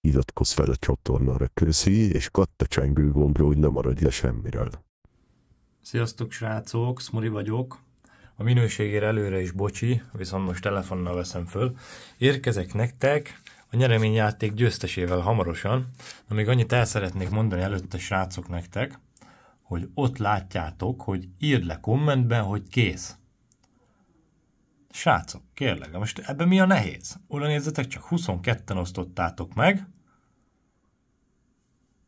iratkozz fel a csatornára, köszi, és katt a csengő gombra, hogy ne maradj le semmiről. Sziasztok srácok, Smuri vagyok. A minőségért előre is bocsi, viszont most telefonnal veszem föl. Érkezek nektek a nyereményjáték győztesével hamarosan. Na, még annyit el szeretnék mondani előtte, srácok, nektek, hogy ott látjátok, hogy írd le kommentben, hogy kész. Srácok, kérlek, most ebben mi a nehéz? Oda nézzetek, csak 22-en osztottátok meg.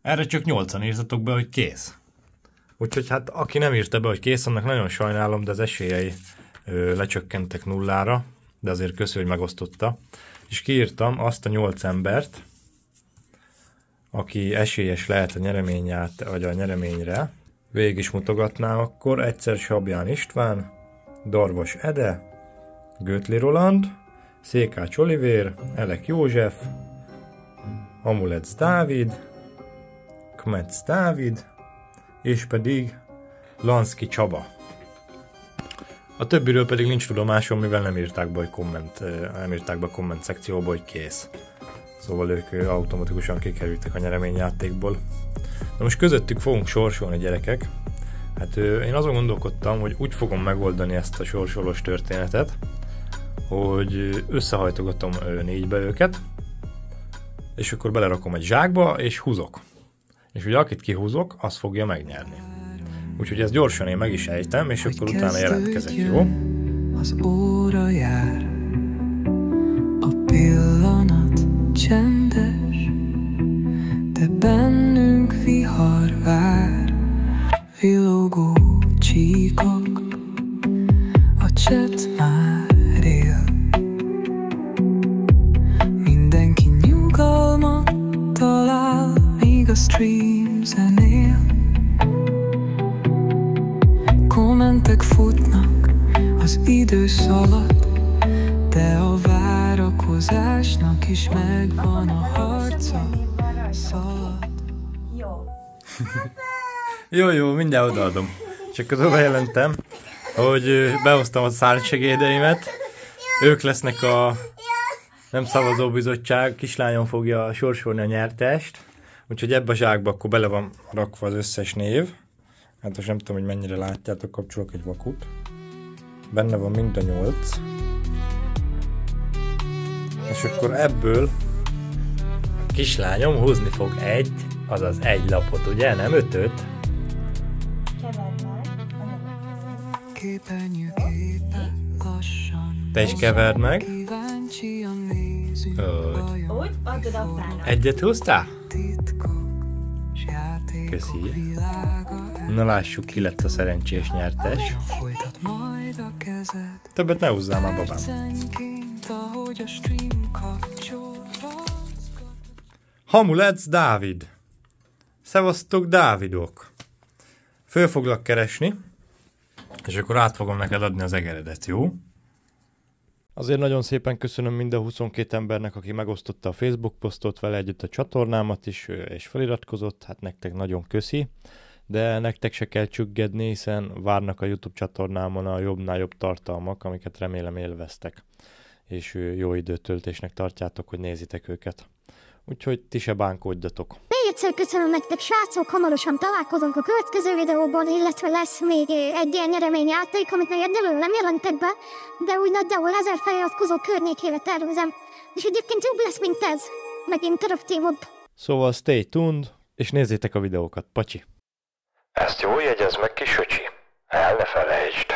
Erre csak 8-an írtatok be, hogy kész. Úgyhogy hát aki nem írta be, hogy kész, annak nagyon sajnálom, de az esélyei lecsökkentek nullára, de azért köszi, hogy megosztotta. És kiírtam azt a 8 embert, aki esélyes lehet a nyereményát, vagy a nyereményre. Végig is mutogatnám akkor. Egyszer Sabján István, Darvas Ede, Götli Roland, Székács Olivér, Elek József, Amulec Dávid, Kmetz Dávid, és pedig Lanszki Csaba. A többiről pedig nincs tudomásom, mivel nem írták be a komment szekcióba, hogy kész. Szóval ők automatikusan kikerültek a nyereményjátékból. Na most közöttük fogunk sorsolni, gyerekek. Hát én azon gondolkodtam, hogy úgy fogom megoldani ezt a sorsolós történetet, hogy összehajtogatom 4-be őket, és akkor belerakom egy zsákba, és húzok. És ugye akit kihúzok, az fogja megnyerni. Úgyhogy ezt gyorsan én meg is ejtem, és akkor utána jelentkezek, jó? Az óra jár, a pillanat csendes, de bennünk vihar vár, villogó csíkok, a cset már él. Mindenki nyugalmat talál, míg a stream zenél. Kommentek futnak, az idő szalad, de a várakozásnak is megvan a harca, szalad. Jó, mindjárt odaadom. Csak közben bejelentem, hogy behoztam a szárnysegédeimet. Ők lesznek a nem szavazóbizottság, kislányom fogja sorsolni a nyertest. Úgyhogy ebbe a zsákba akkor bele van rakva az összes név. Hát most nem tudom, hogy mennyire látjátok, kapcsolok egy vakut. Benne van mind a 8. És akkor ebből a kislányom húzni fog azaz egy lapot, ugye? Nem 5-öt. Te is keverd meg. Úgy, adod apának. Egyet húztál? Köszi. Na lássuk, ki lett a szerencsés nyertes. Többet ne húzzál már, babám. Hamulec Dávid. Szevasztok, Dávidok. Föl foglak keresni, és akkor át fogom neked adni az egeredet, jó? Azért nagyon szépen köszönöm minden 22 embernek, aki megosztotta a Facebook posztot, vele együtt a csatornámat is, és feliratkozott, hát nektek nagyon köszi. De nektek se kell csüggedni, hiszen várnak a YouTube csatornámon a jobbnál jobb tartalmak, amiket remélem élveztek. És jó időtöltésnek tartjátok, hogy nézitek őket. Úgyhogy ti se bánkódjatok. Még egyszer köszönöm nektek, srácok, hamarosan találkozunk a következő videóban, illetve lesz még egy ilyen nyereményjáték, amit még egyelőre nem jelentek be, de úgy nagyjából 1000 feliratkozó környékére tervezem. És egyébként jobb lesz, mint ez, meg interaktívabb. Szóval stay tuned, és nézzétek a videókat, pacsi! Ezt jól jegyezd meg, kis öcsi. El ne felejtsd.